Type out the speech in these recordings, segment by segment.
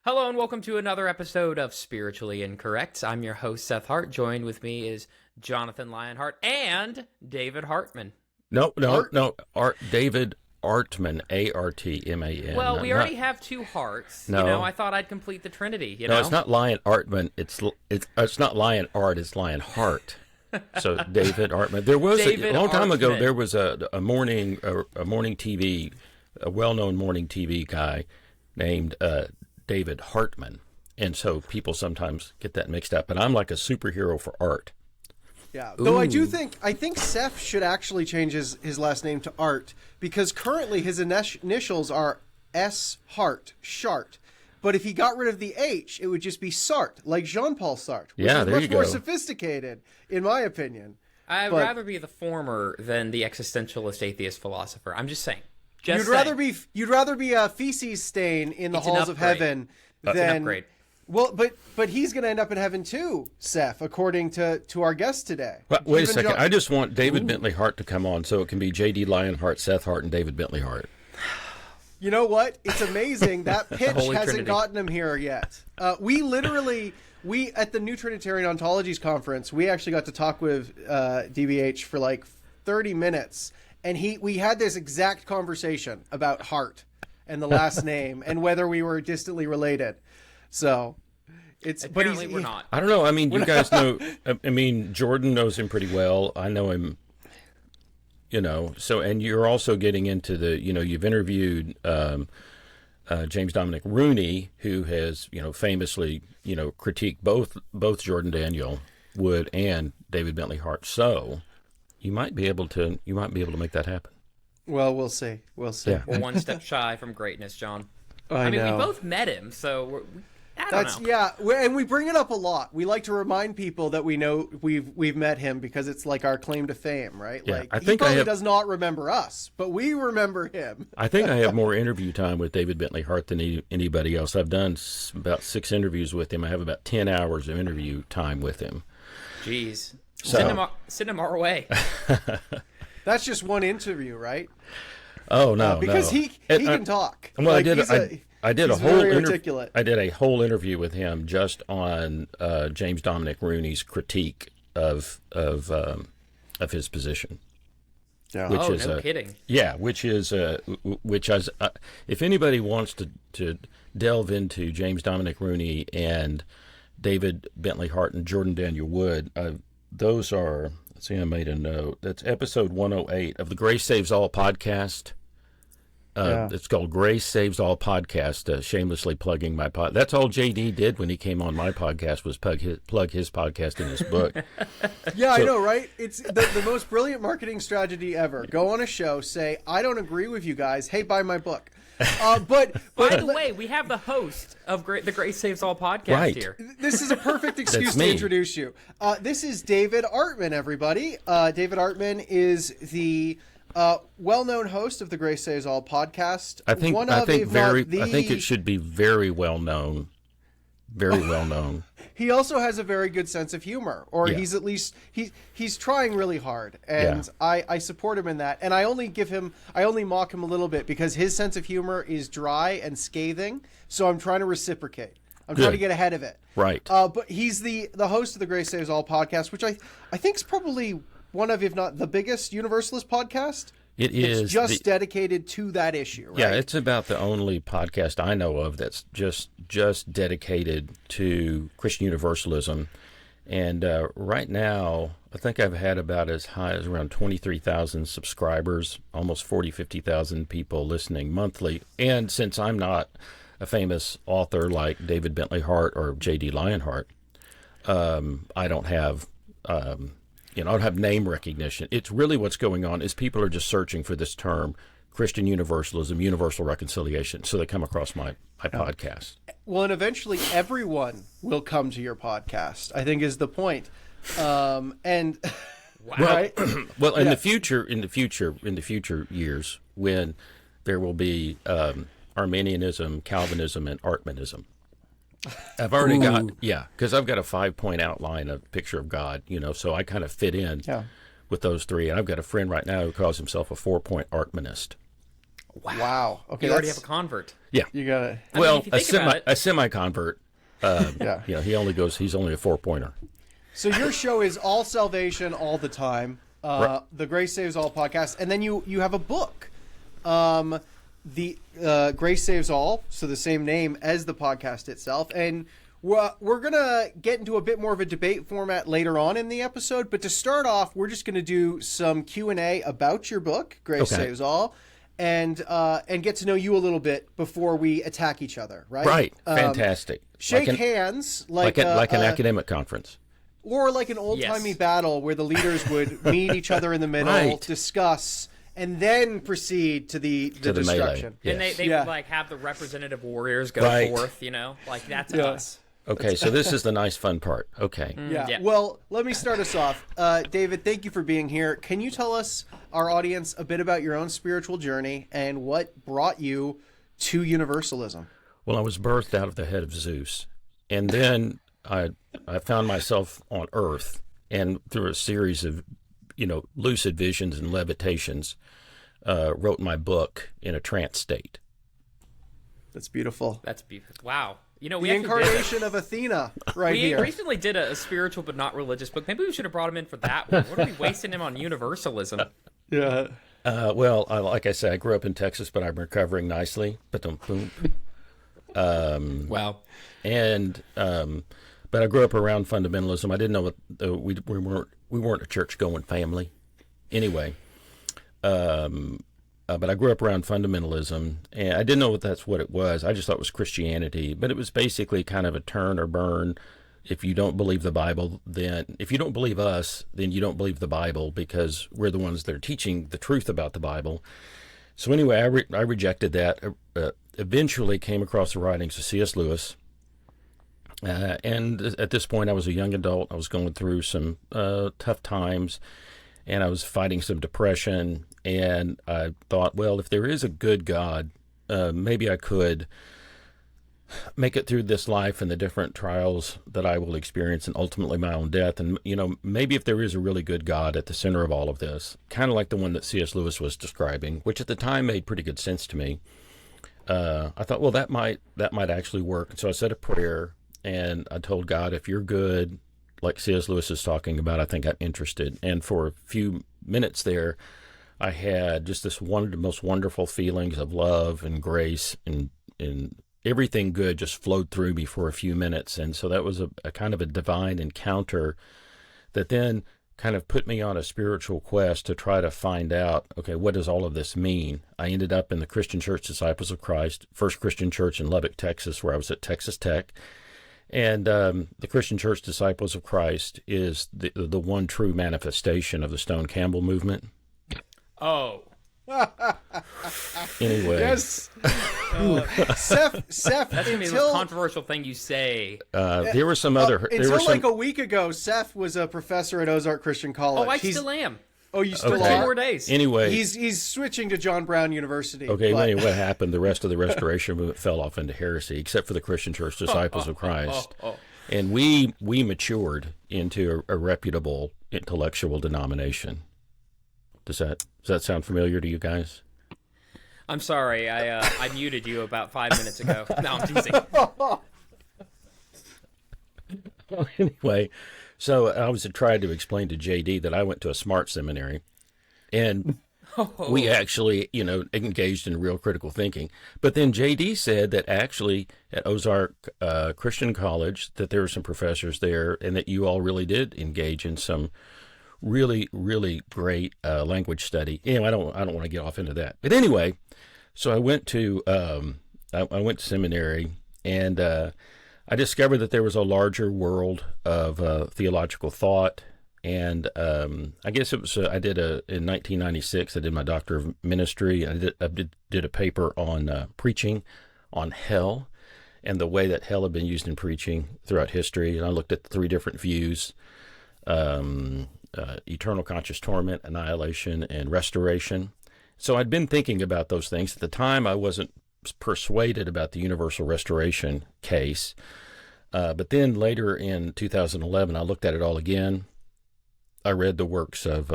Hello and welcome to another episode of Spiritually Incorrect. I'm your host, Seth Hart. Joined with me is Jonathan Lyonhart and David Hartman. No. David Artman, A-R-T-M-A-N. Well, we already have two Harts. No. I thought I'd complete the Trinity. No, it's not Lion Artman. It's not Lion Art. It's Lyonhart. So David Artman. There was a long time ago. There was a morning TV, a well-known morning TV guy named David Hartman, and so people sometimes get that mixed up. But I'm like a superhero for art. Yeah, though I think Seth should actually change his last name to Art, because currently his initials are S. Hart, Shart. But if he got rid of the H, it would just be Sartre, like Jean-Paul Sartre, which is much more sophisticated, in my opinion. I'd rather be the former than the existentialist atheist philosopher. I'm just saying. You'd rather be a feces stain in the halls of heaven than an upgrade. Well, but he's going to end up in heaven too, Seth, according to our guest today. Well, wait a second. I just want David Bentley Hart to come on so it can be J.D. Lyonhart, Seth Hart, and David Bentley Hart. You know what? It's amazing. That pitch hasn't Trinity. gotten him here yet. We at the New Trinitarian Ontologies Conference, we actually got to talk with DBH for like 30 minutes. And we had this exact conversation about Hart and the last name and whether we were distantly related. So Apparently we're not. I don't know. I mean, you guys know. I mean, Jordan knows him pretty well. I know him. So, and you're also getting into you've interviewed James Dominic Rooney, who has famously critiqued both Jordan Daniel Wood and David Bentley Hart. So you might be able to make that happen. Well, we'll see. Yeah. We're one step shy from greatness, John. I mean, we both met him, so I don't know. Yeah, and we bring it up a lot. We like to remind people that we know we've met him because it's like our claim to fame, right? Yeah, like he does not remember us, but we remember him. I think I have more interview time with David Bentley Hart than anybody else. I've done about 6 interviews with him. I have about 10 hours of interview time with him. Jeez. So, send him our way. That's just one interview, right? Oh no, because he can talk. Well, like, I did a whole interview with him just on James Dominic Rooney's critique of his position. Yeah. No kidding. Yeah, which is if anybody wants to delve into James Dominic Rooney and David Bentley Hart and Jordan Daniel Wood, those are. Let's see, I made a note. That's episode 108 of the Grace Saves All podcast. It's called Grace Saves All podcast. Shamelessly plugging my pod. That's all JD did when he came on my podcast was plug his podcast in his book. Yeah, I know, right? It's the most brilliant marketing strategy ever. Go on a show, say, I don't agree with you guys. Hey, buy my book. But by the way, we have the host of the Grace Saves All podcast here. This is a perfect excuse to introduce you. This is David Artman, everybody. David Artman is the well-known host of the Grace Saves All podcast. I think it should be very well known. Very well known. He also has a very good sense of humor, or he's at least he's trying really hard, and I support him in that. And I only mock him a little bit because his sense of humor is dry and scathing. So I'm trying to reciprocate. I'm trying to get ahead of it. Right. But he's the host of the Grace Saves All podcast, which I think is probably one of, if not the biggest Universalist podcast. It's just dedicated to that issue, right? Yeah, it's about the only podcast I know of that's just dedicated to Christian Universalism. And right now, I think I've had about as high as around 23,000 subscribers, almost 50,000 people listening monthly. And since I'm not a famous author like David Bentley Hart or J.D. Lyonhart, I don't have... I don't have name recognition. It's really what's going on is people are just searching for this term, Christian Universalism, universal reconciliation. So they come across my podcast. Well, and eventually everyone will come to your podcast, I think is the point. And wow. Right? Well, in the future years, when there will be Arminianism, Calvinism, and Artmanism. I've already got, because I've got a 5-point outline of picture of God, so I kind of fit in with those three. And I've got a friend right now who calls himself a 4-point Artmanist. Wow. Okay, You already have a convert. Yeah. You got it. I mean, Well, if you think about it- a semi-convert. Yeah. You know, he's only a 4-pointer. So your show is all salvation all the time. The Grace Saves All podcast, and then you have a book, the Grace Saves All, so the same name as the podcast itself. And we're gonna get into a bit more of a debate format later on in the episode. But to start off, we're just gonna do some Q&A about your book, Grace Saves All, and get to know you a little bit before we attack each other. Right. Right. Fantastic. Shake hands like an academic conference. Or like an old-timey battle where the leaders would meet each other in the middle, Right. discuss, and then proceed to the destruction. Melee. And Yes. they would like have the representative warriors go Right. forth, like that's us. Okay, so this is the nice fun part. Okay. Yeah. Well, let me start us off. David, thank you for being here. Can you tell us, our audience, a bit about your own spiritual journey and what brought you to universalism? Well, I was birthed out of the head of Zeus, and then I found myself on Earth, and through a series of, lucid visions and levitations, wrote my book in a trance state. That's beautiful. That's beautiful. Wow. We The actually did incarnation of Athena, right we here. recently did a spiritual but not religious book. Maybe we should have brought him in for that one. What are we wasting him on universalism? Yeah. Well, like I said, I grew up in Texas, but I'm recovering nicely. Boom. Wow. And but I grew up around fundamentalism. I didn't know what we weren't a church going family, anyway. But I grew up around fundamentalism, and I didn't know that's what it was. I just thought it was Christianity, but it was basically kind of a turn or burn. If you don't believe the Bible, then if you don't believe us, then you don't believe the Bible, because we're the ones that are teaching the truth about the Bible. So anyway, I rejected that. Eventually came across the writings of C.S. Lewis. And at this point, I was a young adult. I was going through some tough times, and I was fighting some depression. And I thought, well, if there is a good God, maybe I could make it through this life and the different trials that I will experience, and ultimately my own death. And, maybe if there is a really good God at the center of all of this, kind of like the one that C.S. Lewis was describing, which at the time made pretty good sense to me. I thought, well, that might actually work. And so I said a prayer, and I told God, if you're good, like C.S. Lewis is talking about, I think I'm interested. And for a few minutes there, I had just this one of the most wonderful feelings of love and grace, and everything good just flowed through me for a few minutes. And so that was a kind of a divine encounter that then kind of put me on a spiritual quest to try to find out, okay, what does all of this mean? I ended up in the Christian Church Disciples of Christ, First Christian Church in Lubbock, Texas, where I was at Texas Tech. And the Christian Church Disciples of Christ is the one true manifestation of the Stone Campbell movement. Oh. Anyway. Yes. Seth, That's going to be the most controversial thing you say. There were some other... Until like a week ago, Seth was a professor at Ozark Christian College. Oh, I still am. Oh, you still For are? 2 more days. Anyway. He's switching to John Brown University. Okay, but... anyway, what happened? The rest of the Restoration movement fell off into heresy, except for the Christian Church Disciples of Christ. And we matured into a reputable intellectual denomination. Does that sound familiar to you guys? I'm sorry, I muted you about 5 minutes ago. No, I'm teasing. Anyway, so I was trying to explain to JD that I went to a smart seminary, and we actually, engaged in real critical thinking. But then JD said that actually at Ozark Christian College that there were some professors there, and that you all really did engage in some really, really great language study. Anyway, I don't want to get off into that. But anyway, so I went to I went to seminary, and I discovered that there was a larger world of theological thought. And I guess it was in 1996 I did my Doctor of Ministry. I did a paper on preaching on hell and the way that hell had been used in preaching throughout history. And I looked at 3 different views. Eternal conscious torment, annihilation, and restoration. So I'd been thinking about those things. At the time, I wasn't persuaded about the universal restoration case. But then later in 2011, I looked at it all again. I read the works of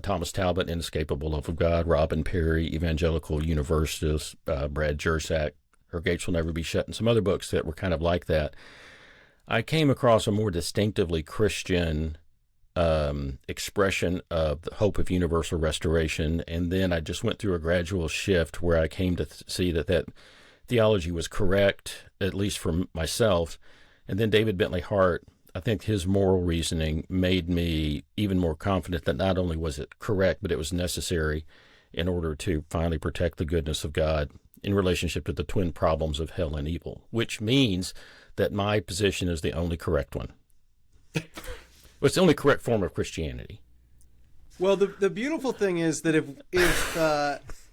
Thomas Talbot, Inescapable Love of God, Robin Perry, Evangelical Universalist, Brad Jersak, Her Gates Will Never Be Shut, and some other books that were kind of like that, I came across a more distinctively Christian expression of the hope of universal restoration, and then I just went through a gradual shift where I came to see that theology was correct, at least for myself. And then David Bentley Hart, I think his moral reasoning made me even more confident that not only was it correct, but it was necessary in order to finally protect the goodness of God in relationship to the twin problems of hell and evil, which means that my position is the only correct one. Well, it's the only correct form of Christianity. Well, the beautiful thing is that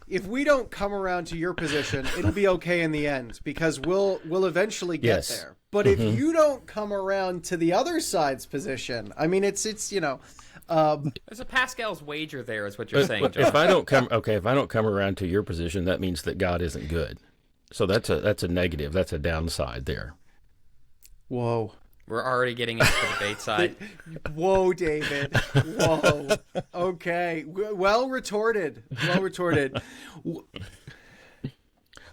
if we don't come around to your position, it'll be okay in the end, because we'll eventually get Yes. there. But if you don't come around to the other side's position, I mean, it's There's a Pascal's wager there, is what you're saying, John. If I don't come around to your position, that means that God isn't good. So that's a negative. That's a downside there. Whoa. We're already getting into the debate side. Whoa, David. Whoa. Okay. Well retorted. Well retorted.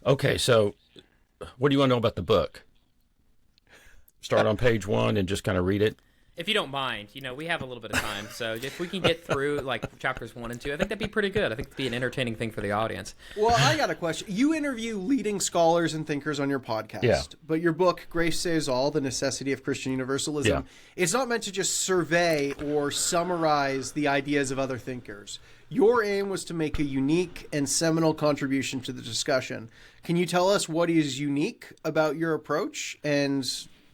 Okay, so what do you want to know about the book? Start on page 1 and just kind of read it. If you don't mind, we have a little bit of time, so if we can get through like chapters 1 and 2, I think that'd be pretty good. I think it'd be an entertaining thing for the audience. Well, I got a question. You interview leading scholars and thinkers on your podcast, Yeah. but your book, Grace Saves All, The Necessity of Christian Universalism, Yeah. it's not meant to just survey or summarize the ideas of other thinkers. Your aim was to make a unique and seminal contribution to the discussion. Can you tell us what is unique about your approach, and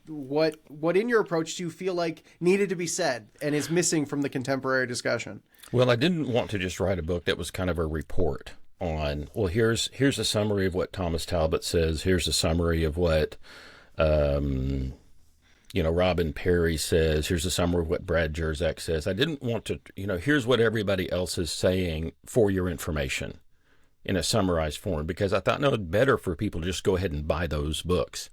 what in your approach do you feel like needed to be said and is missing from the contemporary discussion? Well, I didn't want to just write a book that was kind of a report on, well, here's a summary of what Thomas Talbot says. Here's a summary of what, Robin Perry says. Here's a summary of what Brad Jersak says. I didn't want to, here's what everybody else is saying for your information in a summarized form, because I thought, no, it's better for people to just go ahead and buy those books.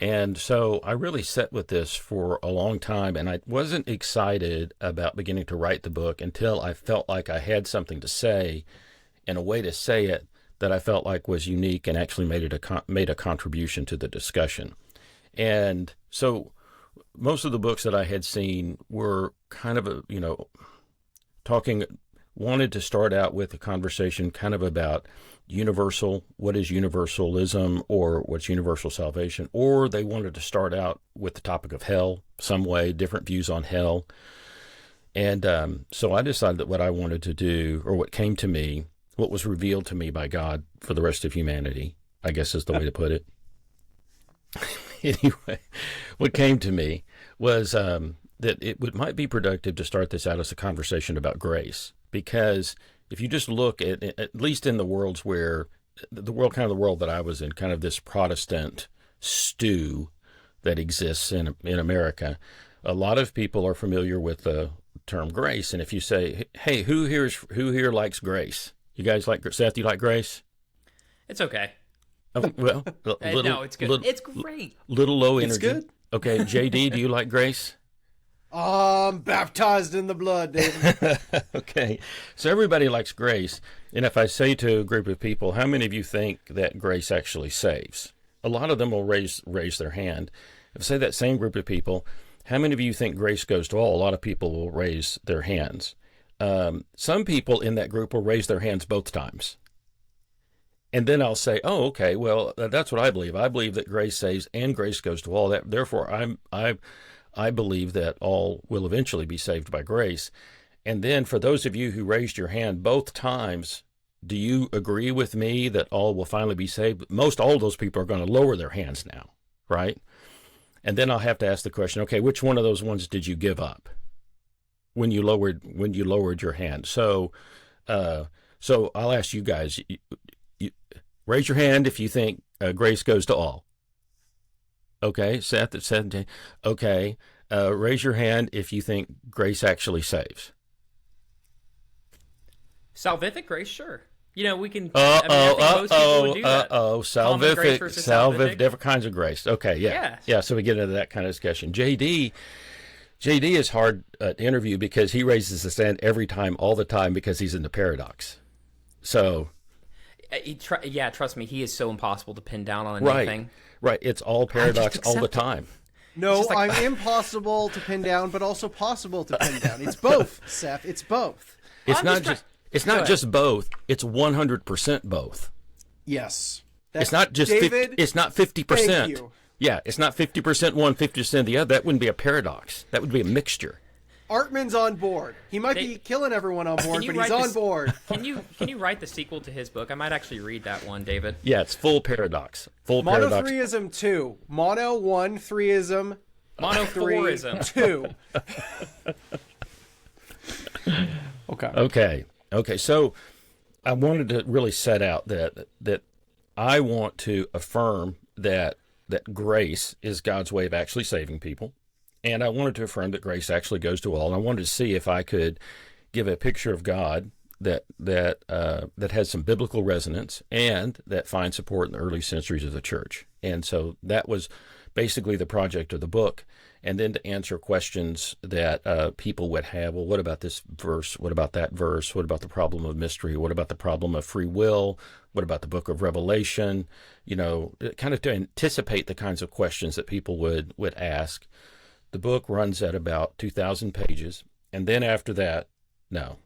And so I really sat with this for a long time, and I wasn't excited about beginning to write the book until I felt like I had something to say and a way to say it that I felt like was unique and actually made a contribution to the discussion. And so most of the books that I had seen were kind of wanted to start out with a conversation kind of about what is universalism, or what's universal salvation, or they wanted to start out with the topic of hell, some way, different views on hell. And so I decided that what I wanted to do, or what came to me, what was revealed to me by God for the rest of humanity, I guess is the way to put it. Anyway, what came to me was that it might be productive to start this out as a conversation about grace, because if you just look at least in the worlds where the world that I was in, kind of this Protestant stew that exists in America, a lot of people are familiar with the term grace. And if you say, hey, who here likes grace? You guys like, Seth, you like grace? It's okay. Oh, well, No, it's good. It's great. Little low energy. It's good. Okay, JD, do you like grace? I'm baptized in the blood, David. Okay, so everybody likes grace. And if I say to a group of people, how many of you think that grace actually saves? A lot of them will raise their hand. If I say that same group of people, how many of you think grace goes to all? A lot of people will raise their hands. Some people in that group will raise their hands both times. And then I'll say, oh, okay, well, that's what I believe. I believe that grace saves and grace goes to all. Therefore, I believe that all will eventually be saved by grace. And then for those of you who raised your hand both times, do you agree with me that all will finally be saved? Most all of those people are going to lower their hands now, right? And then I'll have to ask the question, okay, which one of those ones did you give up when you lowered your hand? So I'll ask you guys, you raise your hand if you think grace goes to all. Okay, Seth at 17. Okay, raise your hand if you think grace actually saves. Salvific grace, sure. We can. I think most people would do that. Salvific, different kinds of grace. Okay, yeah. Yes. Yeah, so we get into that kind of discussion. JD, JD is hard to interview because he raises his hand every time, all the time, because he's in the paradox. So, trust me, he is so impossible to pin down on right, anything. right. It's all paradox all the time. No, like- I'm impossible to pin down, but also possible to pin down. It's both, Seth. It's both. It's not just both. It's 100% both. Yes. It's not just David, it's not 50%. thank you. Yeah, it's not 50% one, 50% the other. That wouldn't be a paradox. That would be a mixture. Artman's on board. He might be killing everyone on board, but he's on board. Can you write the sequel to his book? I might actually read that one, David. Yeah, it's full paradox. Full paradox. Monotheism 2. Mono 1, theism. Monophorism 2. Okay. So I wanted to really set out that I want to affirm that grace is God's way of actually saving people. And I wanted to affirm that grace actually goes to all. And I wanted to see if I could give a picture of God that has some biblical resonance and that finds support in the early centuries of the church. And so that was basically the project of the book. And then to answer questions that people would have. Well, what about this verse? What about that verse? What about the problem of mystery? What about the problem of free will? What about the book of Revelation? Kind of to anticipate the kinds of questions that people would ask. The book runs at about 2,000 pages. And then after that, no,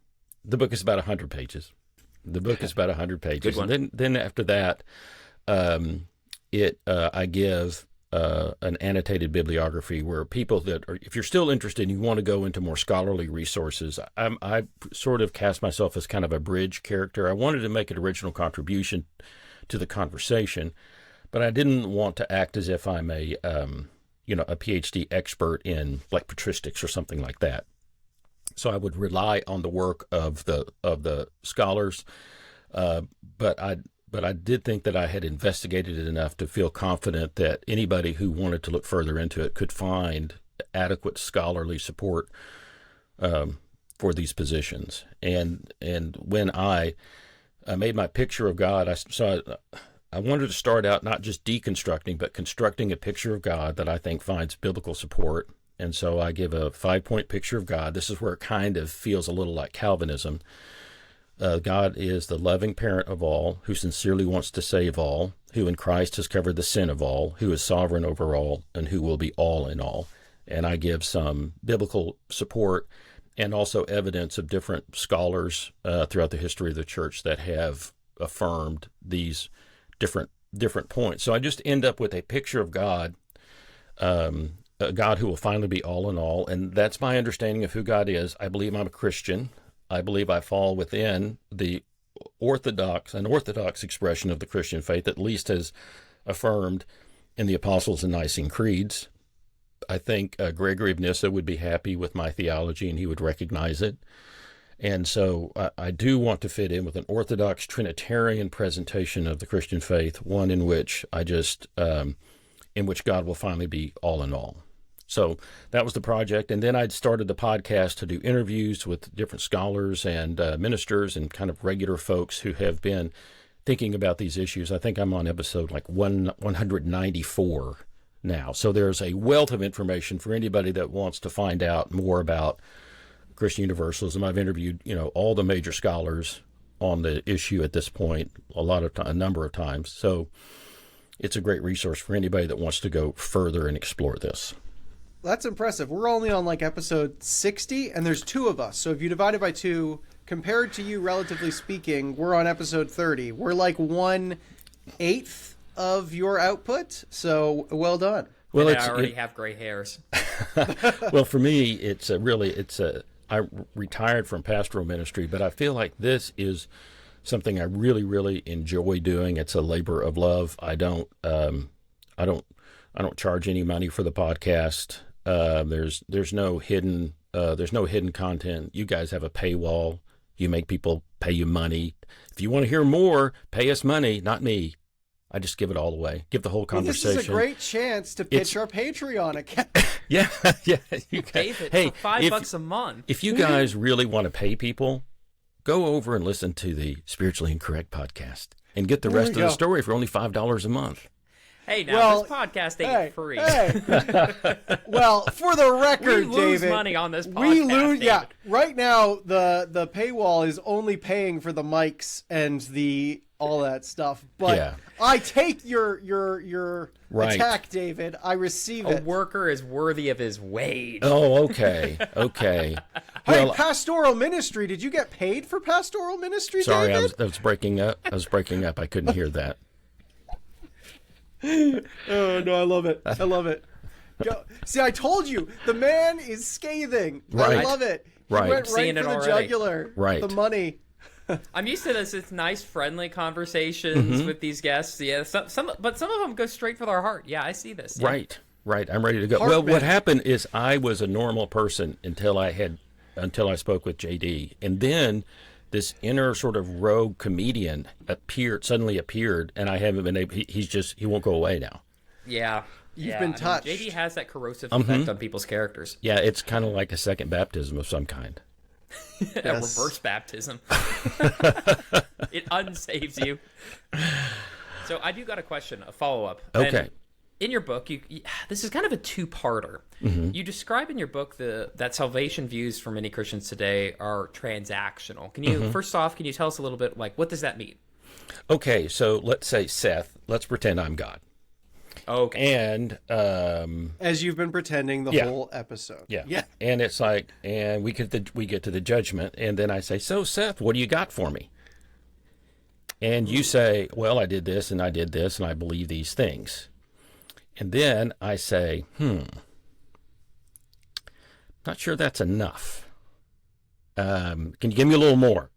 the book is about 100 pages. The book is about 100 pages. And then after that, I give an annotated bibliography where people that are, if you're still interested and you want to go into more scholarly resources, I sort of cast myself as kind of a bridge character. I wanted to make an original contribution to the conversation, but I didn't want to act as if I'm a PhD expert in like patristics or something like that. So I would rely on the work of the scholars, but I did think that I had investigated it enough to feel confident that anybody who wanted to look further into it could find adequate scholarly support for these positions. And when I made my picture of God, I wanted to start out not just deconstructing, but constructing a picture of God that I think finds biblical support. And so I give a 5-point picture of God. This is where it kind of feels a little like Calvinism. God is the loving parent of all, who sincerely wants to save all, who in Christ has covered the sin of all, who is sovereign over all, and who will be all in all. And I give some biblical support and also evidence of different scholars throughout the history of the church that have affirmed these different points. So I just end up with a picture of God, a God who will finally be all in all. And that's my understanding of who God is. I believe I'm a Christian. I believe I fall within an orthodox expression of the Christian faith, at least as affirmed in the Apostles' and Nicene Creeds. I think Gregory of Nyssa would be happy with my theology and he would recognize it. And so I do want to fit in with an orthodox Trinitarian presentation of the Christian faith, one in which in which God will finally be all in all. So that was the project. And then I'd started the podcast to do interviews with different scholars and ministers and kind of regular folks who have been thinking about these issues. I think I'm on episode like 194 now. So there's a wealth of information for anybody that wants to find out more about Christian Universalism. I've interviewed, all the major scholars on the issue at this point, a number of times. So it's a great resource for anybody that wants to go further and explore this. That's impressive. We're only on like episode 60, and there's 2 of us. So if you divide it by 2, compared to you, relatively speaking, we're on episode 30. We're like 1/8 of your output. So well done. Well, I already have gray hairs. Well, for me, I retired from pastoral ministry, but I feel like this is something I really, really enjoy doing. It's a labor of love. I don't charge any money for the podcast. There's no hidden content. You guys have a paywall. You make people pay you money. If you want to hear more, pay us money, not me. I just give it all away. Give the whole conversation. Well, this is a great chance to pitch our Patreon account. Yeah. You can. David, for $5 a month. If you guys really want to pay people, go over and listen to the Spiritually Incorrect podcast and get the rest of the story for only $5 a month. Hey, now Well, this podcast ain't free. Well, for the record, We lose David, money on this podcast. we lose. Yeah, David. right now the paywall is only paying for the mics and the all that stuff. But Yeah. I take your Right. attack, David. I receive A it. worker is worthy of his wage. Oh, okay. Okay. Hey, Well, pastoral ministry. Did you get paid for pastoral ministry, sorry, David? I was breaking up. I couldn't hear that. Oh no, I love it. I love it. See, I told you, the man is scathing. I Right. love it. He Right. went right Seeing for it the already. jugular. Right. The money. I'm used to this. It's nice, friendly conversations with these guests. Yeah, but some of them go straight for their heart. Yeah, I see this. Yeah. Right. I'm ready to go. Hartman. Well, what happened is I was a normal person until I spoke with JD, and then this inner sort of rogue comedian suddenly appeared, and I haven't been able. He won't go away now. Yeah. You've been touched. JD has that corrosive effect on people's characters. Yeah, it's kind of like a second baptism of some kind. A reverse baptism. It unsaves you. So I do got a question, a follow-up. Okay. And in your book, this is kind of a two-parter. You describe in your book that salvation views for many Christians today are transactional. Can you first off, can you tell us a little bit, like, what does that mean? Okay, so let's say Seth. Let's pretend I'm God. Okay. And As you've been pretending the Yeah. whole episode. yeah, and it's like, and we get to the judgment, and then I say, so Seth, what do you got for me? And you say, well, I did this, and I did this, and I believe these things. And then I say, not sure that's enough. Can you give me a little more?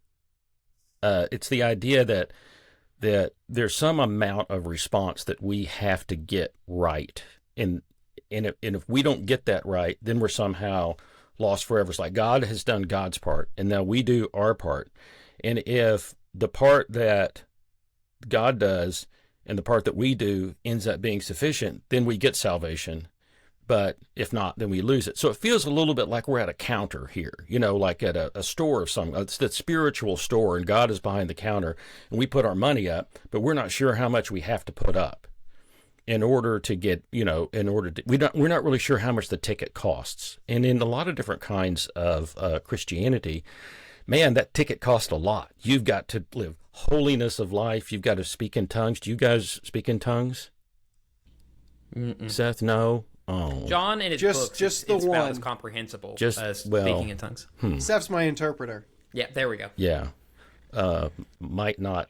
It's the idea that there's some amount of response that we have to get right. And if we don't get that right, then we're somehow lost forever. It's like God has done God's part, and now we do our part. And if the part that God does and the part that we do ends up being sufficient, then we get salvation. But if not, then we lose it. So it feels a little bit like we're at a counter here, like at a store of some, it's that spiritual store, and God is behind the counter, and we put our money up, but we're not sure how much we have to put up in order to get, we're not really sure how much the ticket costs. And in a lot of different kinds of Christianity, man, that ticket costs a lot. You've got to live holiness of life. You've got to speak in tongues. Do you guys speak in tongues? Seth, no. Oh. John in his Just- books, just it's the about one. as comprehensible Just- as well, speaking in tongues. Steph's my interpreter. Yeah, there we go. Yeah. You might not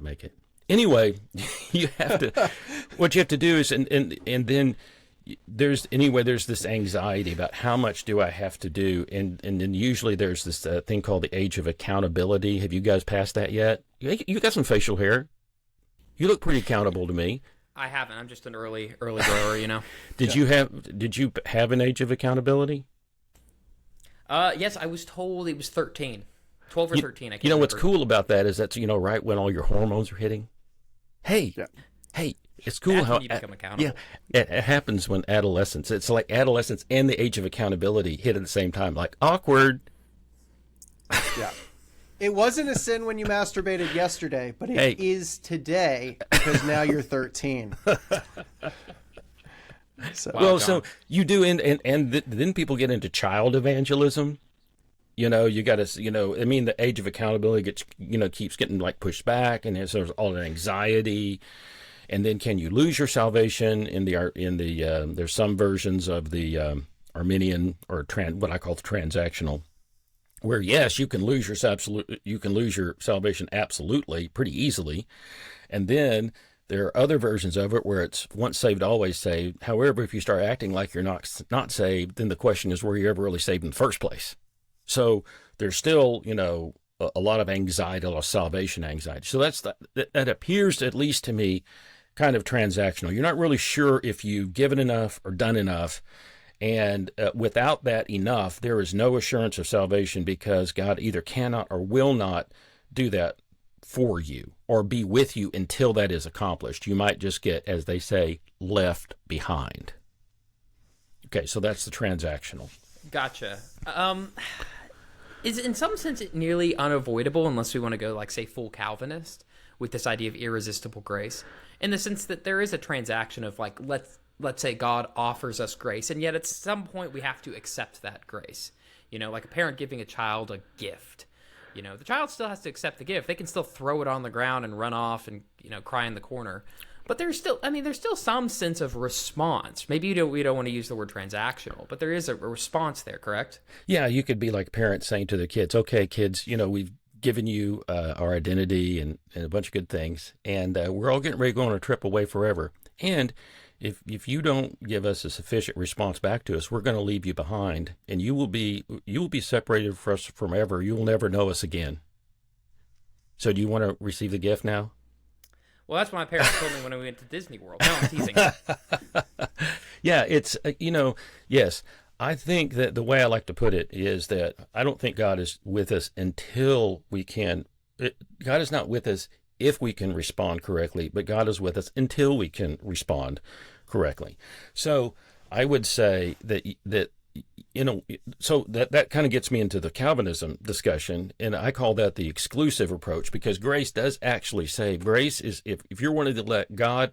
make it. Anyway, you have to, what you have to do is, and then there's this anxiety about how much do I have to do. And then usually there's this thing called the age of accountability. Have you guys passed that yet? You got some facial hair. You look pretty accountable to me. I haven't. I'm just an early grower, Did you have an age of accountability? Yes, I was told it was 13. 12 or 13, I can't What's remember. cool about that is that's, right when all your hormones are hitting. Hey, it's cool That's how when you become accountable. Yeah, it happens when adolescence. It's like adolescence and the age of accountability hit at the same time. Like awkward. Yeah. It wasn't a sin when you masturbated yesterday, but it is today because now you're 13. So. Well, so you do, and then people get into child evangelism. You got to, the age of accountability gets, keeps getting like pushed back, and there's all the anxiety. And then can you lose your salvation there's some versions of the Arminian or what I call the transactional, where yes, you can lose your salvation absolutely pretty easily. And then there are other versions of it where it's once saved, always saved. However, if you start acting like you're not saved, then the question is, were you ever really saved in the first place? So there's still, a lot of anxiety, a lot of salvation anxiety. So that appears, at least to me, kind of transactional. You're not really sure if you've given enough or done enough. And without that enough, there is no assurance of salvation, because God either cannot or will not do that for you or be with you until that is accomplished. You might just get, as they say, left behind. Okay, so that's the transactional. Gotcha. Is in some sense it nearly unavoidable, unless we want to go like say full Calvinist with this idea of irresistible grace? in the sense that there is a transaction of like, let's say God offers us grace, and yet at some point we have to accept that grace. Like a parent giving a child a gift. The child still has to accept the gift. They can still throw it on the ground and run off and, cry in the corner. But there's still some sense of response. Maybe we don't want to use the word transactional, but there is a response there, correct? Yeah, you could be like parents saying to their kids, okay, kids, we've given you our identity and a bunch of good things, and we're all getting ready to go on a trip away forever. And if you don't give us a sufficient response back to us, we're going to leave you behind, and you will be separated from us forever. You will never know us again. So do you want to receive the gift now? Well, that's what my parents told me when we went to Disney World. No, I'm teasing. Yeah, it's, yes. I think that the way I like to put it is that I don't think God is with us until we can. God is not with us if we can respond correctly, but God is with us until we can respond correctly. So I would say that so that kind of gets me into the Calvinism discussion, and I call that the exclusive approach, because grace does actually save. Grace is, if you're one of the elect, God,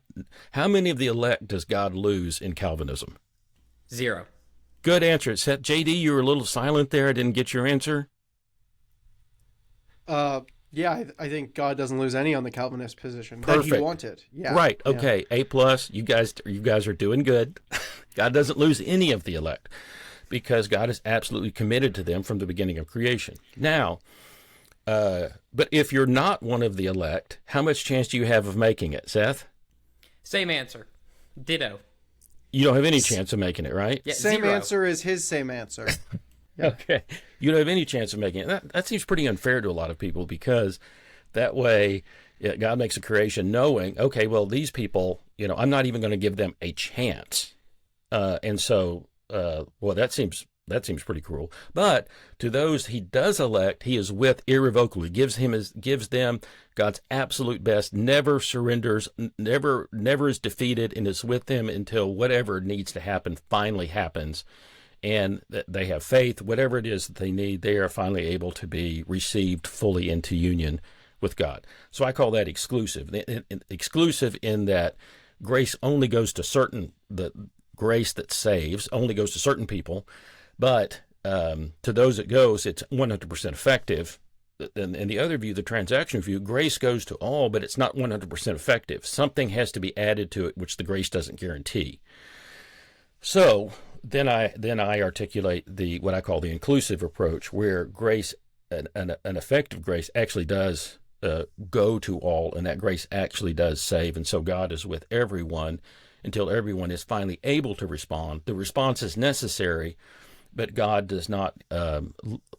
how many of the elect does God lose in Calvinism? 0. Good answer. Except JD, you were a little silent there. I didn't get your answer. Yeah, I think God doesn't lose any on the Calvinist position Perfect. that he wanted. Yeah. Right. Okay. Yeah. A+. You guys are doing good. God doesn't lose any of the elect because God is absolutely committed to them from the beginning of creation. Now, but if you're not one of the elect, how much chance do you have of making it, Seth? Same answer. Ditto. You don't have any chance of making it, right? Yeah, same 0. answer is his same answer. Yeah. Okay. You don't have any chance of making it. That seems pretty unfair to a lot of people, because that way God makes a creation knowing, okay, well, these people, I'm not even going to give them a chance. And so, well, that seems pretty cruel. But to those he does elect, he is with irrevocably, gives them God's absolute best, never surrenders, never is defeated, and is with them until whatever needs to happen finally happens. And they have faith, whatever it is that they need, they are finally able to be received fully into union with God. So I call that exclusive. Exclusive in that grace only goes to the grace that saves only goes to certain people, but to those it goes, it's 100% effective. And the other view, the transaction view, grace goes to all, but it's not 100% effective. Something has to be added to it, which the grace doesn't guarantee. So then I articulate what I call the inclusive approach, where grace, an effective grace, actually does go to all, and that grace actually does save. And so God is with everyone until everyone is finally able to respond. The response is necessary, but God does not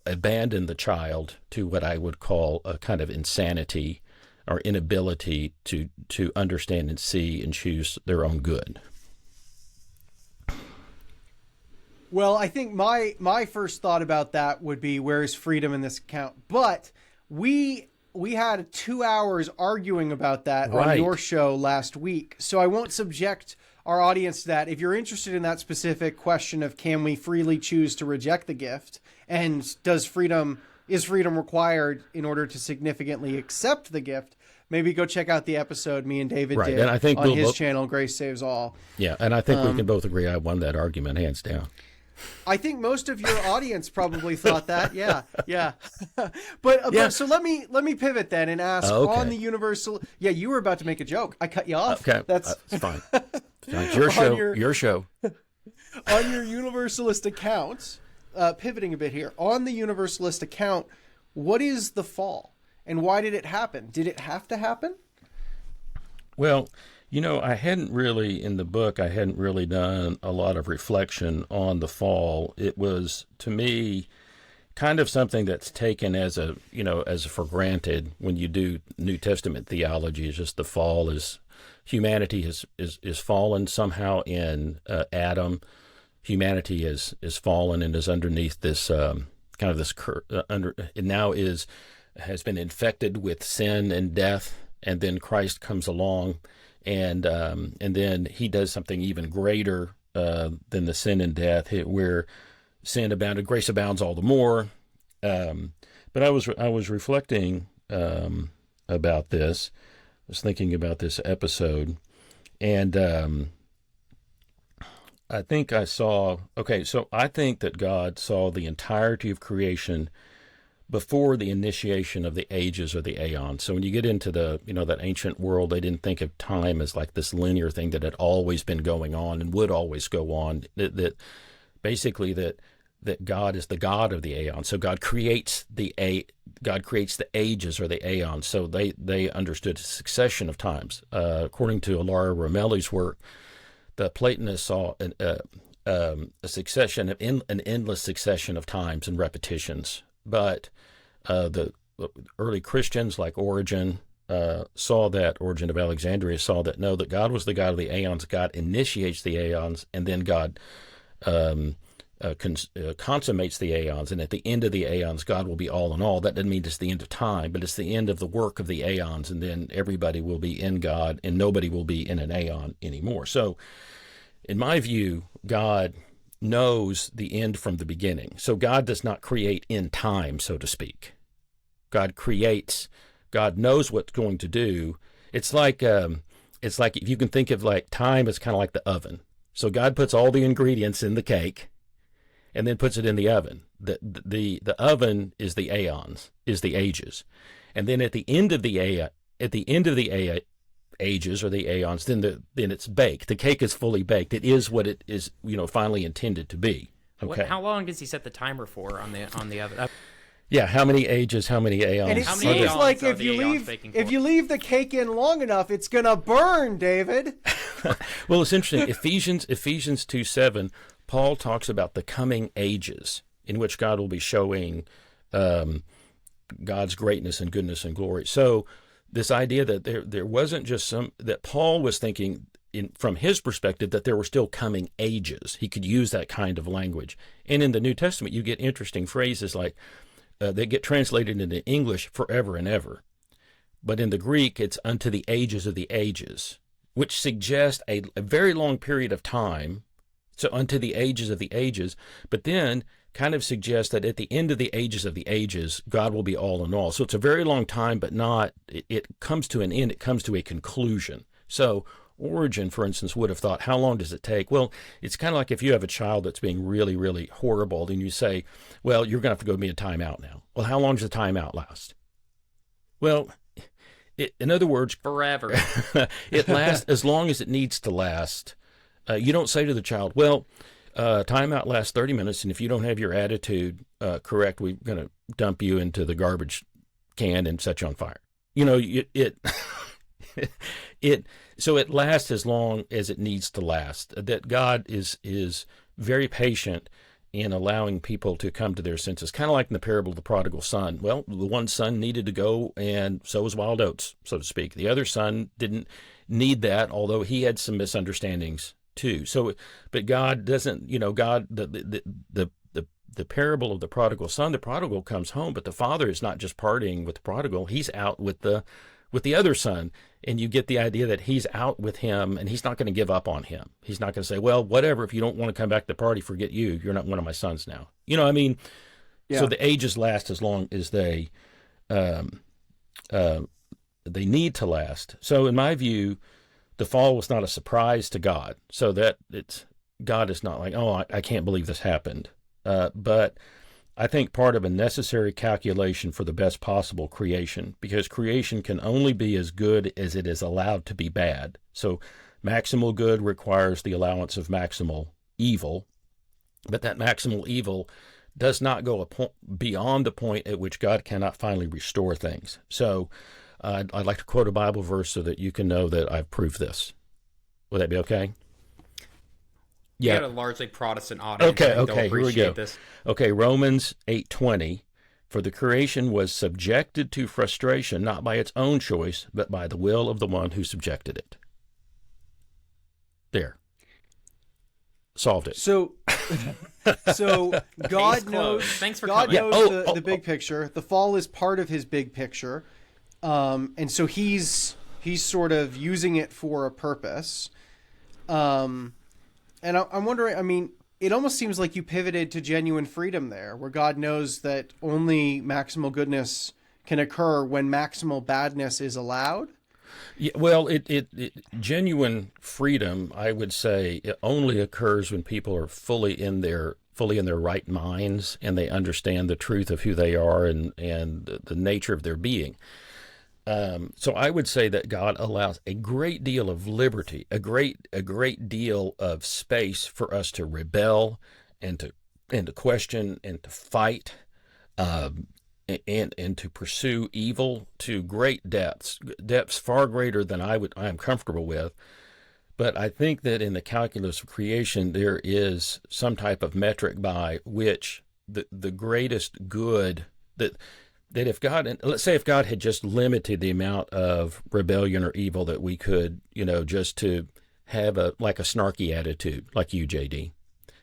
abandon the child to what I would call a kind of insanity or inability to understand and see and choose their own good. Well, I think my first thought about that would be, where is freedom in this account? But we had 2 hours arguing about that on your show last week, so I won't subject our audience to that. If you're interested in that specific question of can we freely choose to reject the gift, and is freedom required in order to significantly accept the gift, maybe go check out the episode me and David did and I think on his channel, Grace Saves All. Yeah, and I think we can both agree I won that argument hands down. I think most of your audience probably thought that. Yeah. But so let me pivot then and ask on the universal. Yeah, you were about to make a joke. I cut you off. Okay, that's fine. It's your show. Your show. On your universalist account, pivoting a bit here, on the universalist account, what is the fall and why did it happen? Did it have to happen? Well, I hadn't really, in the book, I hadn't really done a lot of reflection on the fall. It was, to me, kind of something that's taken as for granted when you do New Testament theology. It's just the fall is, humanity is fallen somehow in Adam. Humanity is fallen and is underneath this it now has been infected with sin and death, and then Christ comes along. And then he does something even greater than the sin and death, where sin abounded, grace abounds all the more. But I was reflecting about this, was thinking about this episode, and I think I saw, so I think that God saw the entirety of creation before the initiation of the ages or the aeons. So when you get into the, that ancient world, they didn't think of time as like this linear thing that had always been going on and would always go on. That basically that God is the God of the aeons. So God creates the ages or the aeons. So they understood a succession of times. According to Ilara Romelli's work, the Platonists saw a succession of an endless succession of times and repetitions. But the early Christians like Origen saw that, Origen of Alexandria saw that, no, that God was the God of the aeons. God initiates the aeons, and then God consummates the aeons. And at the end of the aeons, God will be all in all. That doesn't mean it's the end of time, but it's the end of the work of the aeons, and then everybody will be in God, and nobody will be in an aeon anymore. So, in my view, God knows the end from the beginning. So God does not create in time, so to speak. God creates. God knows what's going to do. It's like if you can think of like time as kind of like the oven. So God puts all the ingredients in the cake, and then puts it in the oven. The oven is the aeons, is the ages, and then at the end of the ages or the aeons, then it's baked. The cake is fully baked. It is what it is, finally intended to be. Okay. How long does he set the timer for on the oven? Yeah, how many ages, how many aeons? And it seems like if you leave the cake in long enough, it's gonna burn, David. Well, it's interesting. Ephesians 2:7, Paul talks about the coming ages in which God will be showing God's greatness and goodness and glory. So this idea that there wasn't just that Paul was thinking from his perspective that there were still coming ages. He could use that kind of language. And in the New Testament, you get interesting phrases like they get translated into English forever and ever. But in the Greek, it's unto the ages of the ages, which suggests a very long period of time. So unto the ages of the ages, but then kind of suggests that at the end of the ages, God will be all in all. So it's a very long time, but it comes to an end, it comes to a conclusion. So Origen, for instance, would have thought, how long does it take? Well, it's kind of like if you have a child that's being really, really horrible, and you say, well, you're going to have to go be a timeout now. Well, how long does the timeout last? Well, in other words, forever. It lasts as long as it needs to last. You don't say to the child, well, timeout lasts 30 minutes, and if you don't have your attitude correct, we're going to dump you into the garbage can and set you on fire. So it lasts as long as it needs to last. That God is very patient in allowing people to come to their senses, kind of like in the parable of the prodigal son. Well, the one son needed to go and sow his wild oats, so to speak. The other son didn't need that, although he had some misunderstandings too. So, but God doesn't, the parable of the prodigal son, the prodigal comes home, but the father is not just partying with the prodigal, he's out with the other son. And you get the idea that he's out with him and he's not going to give up on him. He's not going to say, well, whatever, if you don't want to come back to the party, forget you. You're not one of my sons now. Yeah. So the ages last as long as they need to last. So in my view, the fall was not a surprise to God. So that God is not like, oh, I can't believe this happened. But I think part of a necessary calculation for the best possible creation, because creation can only be as good as it is allowed to be bad. So maximal good requires the allowance of maximal evil, but that maximal evil does not go beyond the point at which God cannot finally restore things. So I'd like to quote a Bible verse so that you can know that I've proved this. Would that be okay? Yeah. You got a largely Protestant audience. Okay, here we go. This. Okay, Romans 8:20. For the creation was subjected to frustration, not by its own choice, but by the will of the one who subjected it. There. Solved it. So God knows. Thanks for God coming. knows the big picture. The fall is part of his big picture, and so he's sort of using it for a purpose. And I'm wondering, it almost seems like you pivoted to genuine freedom there, where God knows that only maximal goodness can occur when maximal badness is allowed. Yeah, well, genuine freedom, I would say, it only occurs when people are fully in their right minds and they understand the truth of who they are and the nature of their being. So I would say that God allows a great deal of liberty, a great deal of space for us to rebel and to question and to fight. And to pursue evil to great depths far greater than I am comfortable with. But I think that in the calculus of creation, there is some type of metric by which the greatest good that if God, let's say if God had just limited the amount of rebellion or evil that we could, just to have a snarky attitude like you, JD,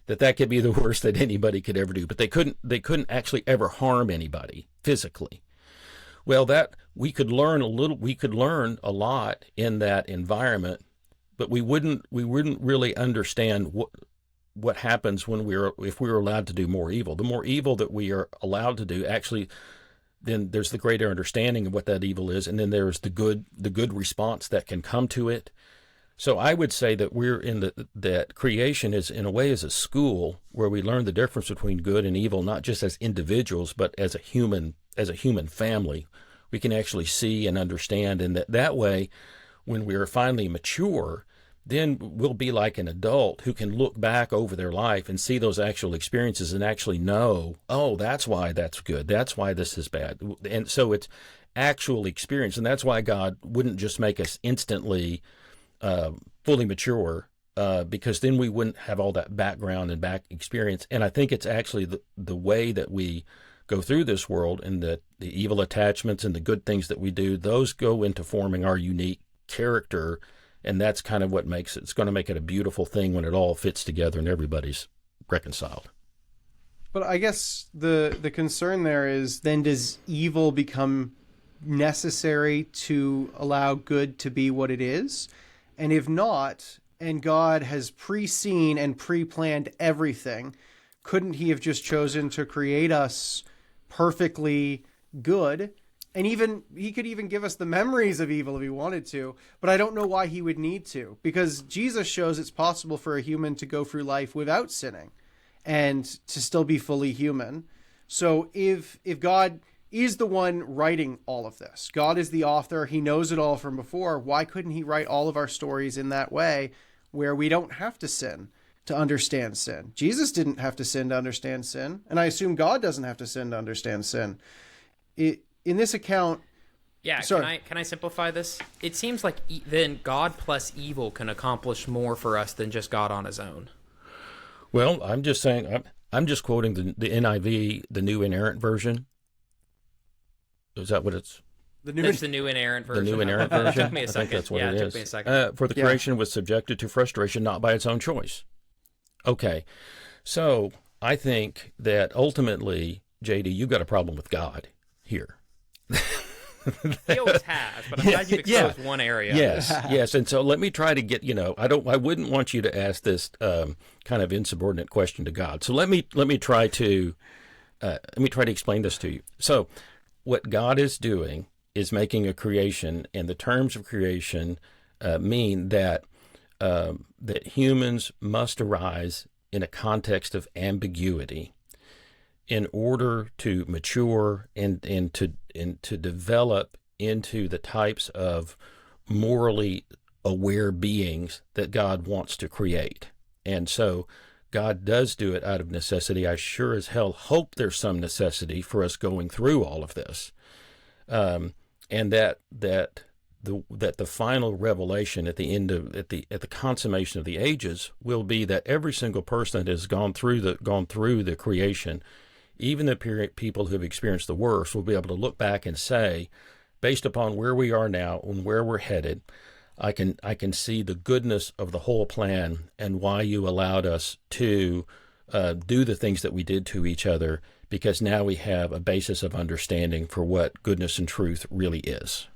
that could be the worst that anybody could ever do, but they couldn't actually ever harm anybody physically. Well, that we could learn a lot in that environment, but we wouldn't really understand what happens if we were allowed to do more evil. The more evil that we are allowed to do, actually, then there's the greater understanding of what that evil is, and then there's the good response that can come to it. So I would say that that creation is in a way is a school where we learn the difference between good and evil, not just as individuals, but as a human family. We can actually see and understand, and that way, when we are finally mature, then we'll be like an adult who can look back over their life and see those actual experiences and actually know, oh, that's why that's good. That's why this is bad. And so it's actual experience. And that's why God wouldn't just make us instantly fully mature, because then we wouldn't have all that background and back experience. And I think it's actually the way that we go through this world, and the evil attachments and the good things that we do, those go into forming our unique character. And that's kind of what it's going to make it a beautiful thing when it all fits together and everybody's reconciled. But I guess the concern there is, then does evil become necessary to allow good to be what it is? And if not, and God has pre-seen and pre-planned everything, couldn't he have just chosen to create us perfectly good? And he could even give us the memories of evil if he wanted to, but I don't know why he would need to, because Jesus shows it's possible for a human to go through life without sinning and to still be fully human. So if God is the one writing all of this, God is the author, he knows it all from before, why couldn't he write all of our stories in that way where we don't have to sin to understand sin? Jesus didn't have to sin to understand sin, and I assume God doesn't have to sin to understand sin. In this account... Yeah, sorry. Can I simplify this? It seems like then God plus evil can accomplish more for us than just God on his own. Well, I'm just saying, I'm just quoting the NIV, the New Inerrant Version. Is that what it's? It's the New Inerrant Version. The New Inerrant Version? Took me a second. I think that's what it is. Took me a second. For the creation was subjected to frustration, not by its own choice. Okay. So I think that ultimately, JD, you've got a problem with God here. He always has, but I'm glad you've exposed one area. Yes. And so let me try to get, I wouldn't want you to ask this kind of insubordinate question to God. So let me try to explain this to you. So what God is doing is making a creation, and the terms of creation mean that humans must arise in a context of ambiguity in order to mature and to develop into the types of morally aware beings that God wants to create. And so God does do it out of necessity. I sure as hell hope there's some necessity for us going through all of this. And that the final revelation at the end of at the consummation of the ages will be that every single person that has gone through the creation, even the people who have experienced the worst, will be able to look back and say, based upon where we are now and where we're headed, I can see the goodness of the whole plan and why you allowed us to do the things that we did to each other, because now we have a basis of understanding for what goodness and truth really is.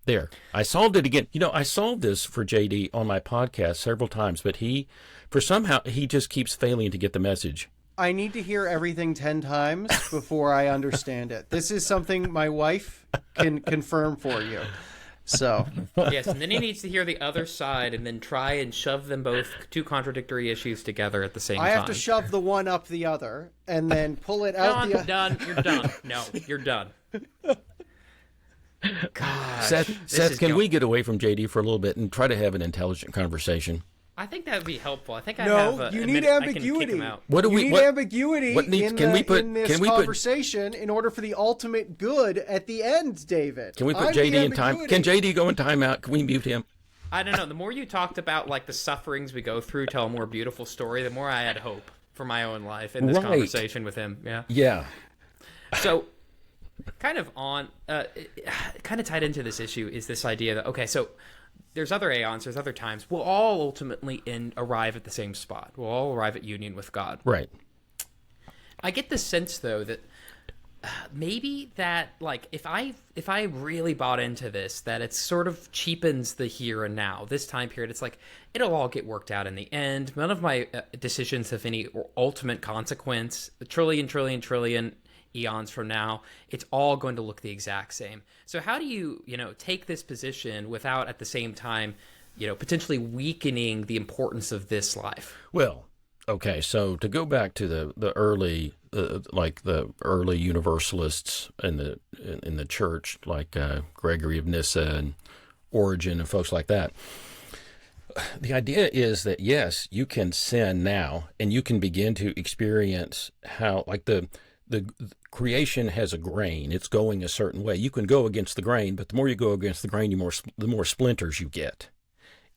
There. I solved it again. I solved this for JD on my podcast several times, but he just keeps failing to get the message. I need to hear everything 10 times before I understand it. This is something my wife can confirm for you. So Yes, and then he needs to hear the other side and then try and shove them both, two contradictory issues, together at the same time. I have to shove the one up the other and then pull it out Done. You're done. No, you're done. God, Seth, can we get away from JD for a little bit and try to have an intelligent conversation? I think that would be helpful. I think I No, have. you a need minute I can ambiguity. kick him out. What do You we? need What, ambiguity what needs? in, Can we put? in this Can we put? conversation in order for the ultimate good at the end, David. Can we put I'm JD the in time? ambiguity. Can JD go in timeout? Can we mute him? I don't know. The more you talked about like the sufferings we go through, tell a more beautiful story, the more I had hope for my own life in this Right. conversation with him. Yeah. Yeah. So, kind of tied into this issue is this idea that, okay, so there's other aeons, there's other times. We'll all ultimately arrive at the same spot. We'll all arrive at union with God. Right. I get the sense, though, that maybe that, like, if I really bought into this, that it sort of cheapens the here and now. This time period, it's like, it'll all get worked out in the end. None of my decisions have any ultimate consequence. A trillion eons from now, it's all going to look the exact same. So how do you take this position without at the same time, potentially weakening the importance of this life? Well, okay. So to go back to the early, like the early Universalists in the church, like Gregory of Nyssa and Origen and folks like that. The idea is that yes, you can sin now, and you can begin to experience how, like the creation has a grain. It's going a certain way. You can go against the grain, but the more you go against the grain, the more splinters you get.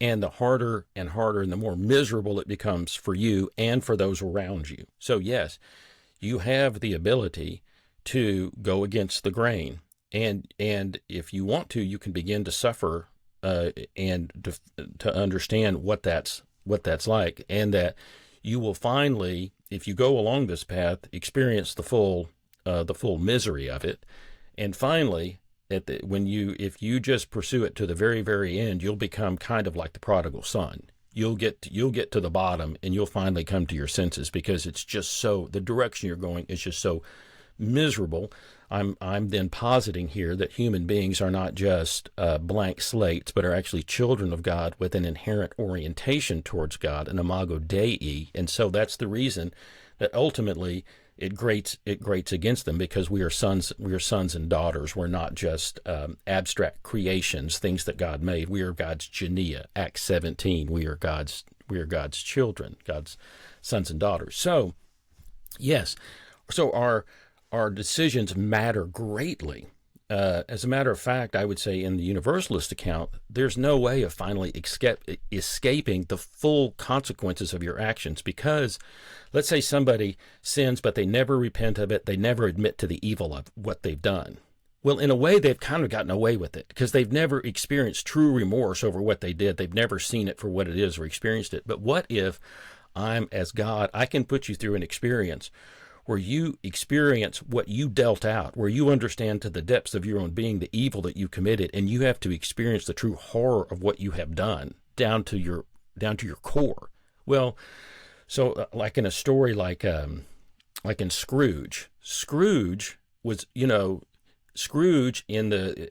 And the harder and harder and the more miserable it becomes for you and for those around you. So yes, you have the ability to go against the grain. And if you want to, you can begin to suffer and to understand what that's like. And that you will finally, if you go along this path, experience the full misery of it, and finally, if you just pursue it to the very, very end, you'll become kind of like the prodigal son. You'll get to the bottom, and you'll finally come to your senses because it's just so, the direction you're going is just so miserable. I'm then positing here that human beings are not just blank slates, but are actually children of God with an inherent orientation towards God, an imago Dei, and so that's the reason that ultimately it grates against them, because we are sons and daughters. We're not just abstract creations, things that God made. We are God's genea. Acts 17. We are God's children, God's sons and daughters. So, yes. So our decisions matter greatly. As a matter of fact, I would say in the Universalist account, there's no way of finally escaping the full consequences of your actions, because let's say somebody sins, but they never repent of it. They never admit to the evil of what they've done. Well, in a way, they've kind of gotten away with it because they've never experienced true remorse over what they did. They've never seen it for what it is or experienced it. But what if I'm, as God, I can put you through an experience where you experience what you dealt out, where you understand to the depths of your own being the evil that you committed, and you have to experience the true horror of what you have done down to your core. Well, so like in a story like in Scrooge was, Scrooge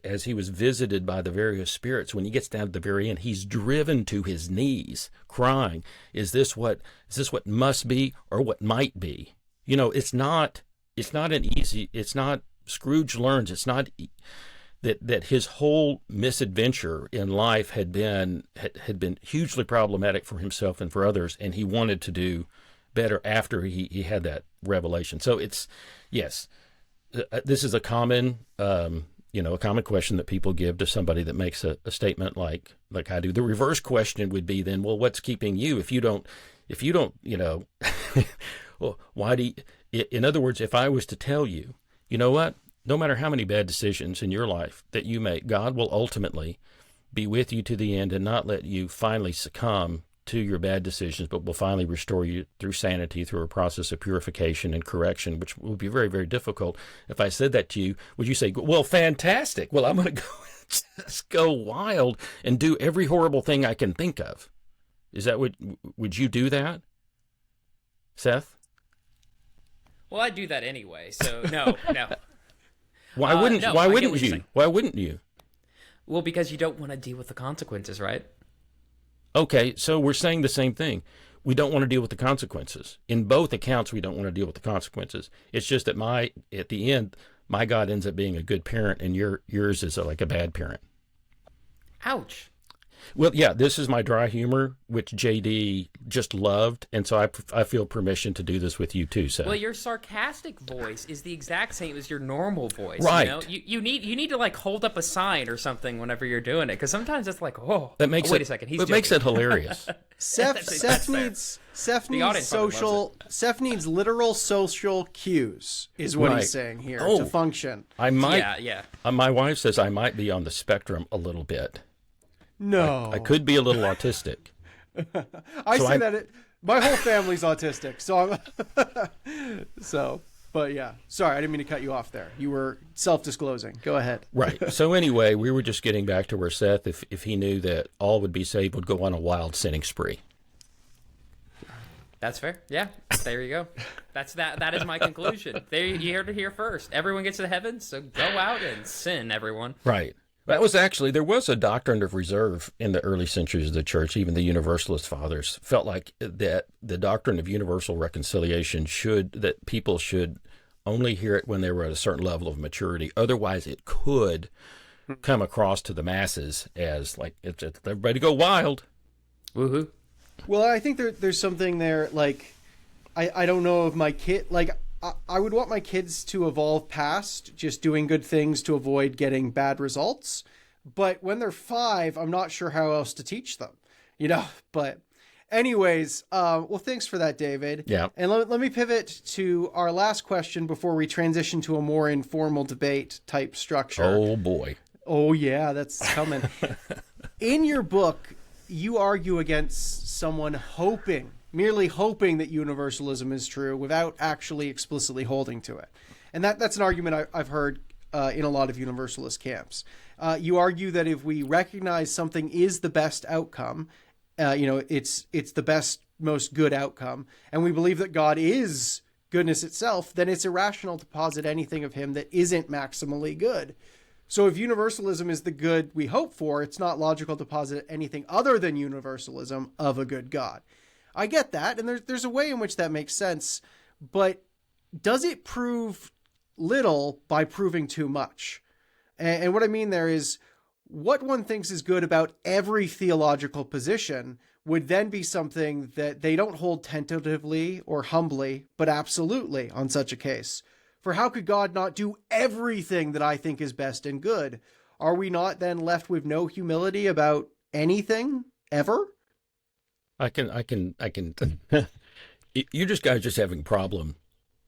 as he was visited by the various spirits, when he gets down to the very end, he's driven to his knees crying, is this what must be or what might be? It's not Scrooge learns it's not that his whole misadventure in life had been hugely problematic for himself and for others, and he wanted to do better after he had that revelation. So it's, yes, this is a common question that people give to somebody that makes a statement like I do. The reverse question would be then, well, what's keeping you if you don't well, why do you, in other words, if I was to tell you, you know what, no matter how many bad decisions in your life that you make, God will ultimately be with you to the end and not let you finally succumb to your bad decisions, but will finally restore you through sanity, through a process of purification and correction, which will be very, very difficult. If I said that to you, would you say, well, fantastic. Well, I'm going to just go wild and do every horrible thing I can think of. Is that would you do that, Seth? Well, I do that anyway, so no. Why wouldn't you? Why wouldn't you? Well, because you don't want to deal with the consequences, right? Okay, so we're saying the same thing. We don't want to deal with the consequences. In both accounts, we don't want to deal with the consequences. It's just that at the end, my God ends up being a good parent, and yours is like a bad parent. Ouch. Well, yeah, this is my dry humor, which JD just loved, and so I feel permission to do this with you too. So, well, your sarcastic voice is the exact same as your normal voice. Right? You know? you need to like hold up a sign or something whenever you're doing it, because sometimes it's like, that makes wait a second, he's joking. makes it hilarious. Seth needs literal social cues, is what he's saying here to function. I might. Yeah. My wife says I might be on the spectrum a little bit. No, I could be a little autistic. My whole family's autistic, so but yeah. Sorry, I didn't mean to cut you off there. You were self-disclosing. Go ahead. Right. So anyway, we were just getting back to where Seth, if he knew that all would be saved, would go on a wild sinning spree. That's fair. Yeah, there you go. That is my conclusion. There, you heard it here first. Everyone gets to heaven, so go out and sin, everyone. Right. There was a doctrine of reserve in the early centuries of the church. Even the Universalist fathers felt like that the doctrine of universal reconciliation that people should only hear it when they were at a certain level of maturity. Otherwise, it could come across to the masses as like, it's everybody go wild. Woohoo. Well, I think there's something there, like, I don't know if my kid, like, I would want my kids to evolve past just doing good things to avoid getting bad results. But when they're 5, I'm not sure how else to teach them, but anyways, well, thanks for that, David. Yeah. And let me pivot to our last question before we transition to a more informal debate type structure. Oh boy. Oh yeah, that's coming. In your book, you argue against someone merely hoping that universalism is true without actually explicitly holding to it. And that's an argument I've heard in a lot of universalist camps. You argue that if we recognize something is the best outcome, it's the best, most good outcome, and we believe that God is goodness itself, then it's irrational to posit anything of him that isn't maximally good. So if universalism is the good we hope for, it's not logical to posit anything other than universalism of a good God. I get that, and there's a way in which that makes sense, but does it prove little by proving too much? And what I mean there is, what one thinks is good about every theological position would then be something that they don't hold tentatively or humbly, but absolutely on such a case. For how could God not do everything that I think is best and good? Are we not then left with no humility about anything, ever? I can. You guys just having a problem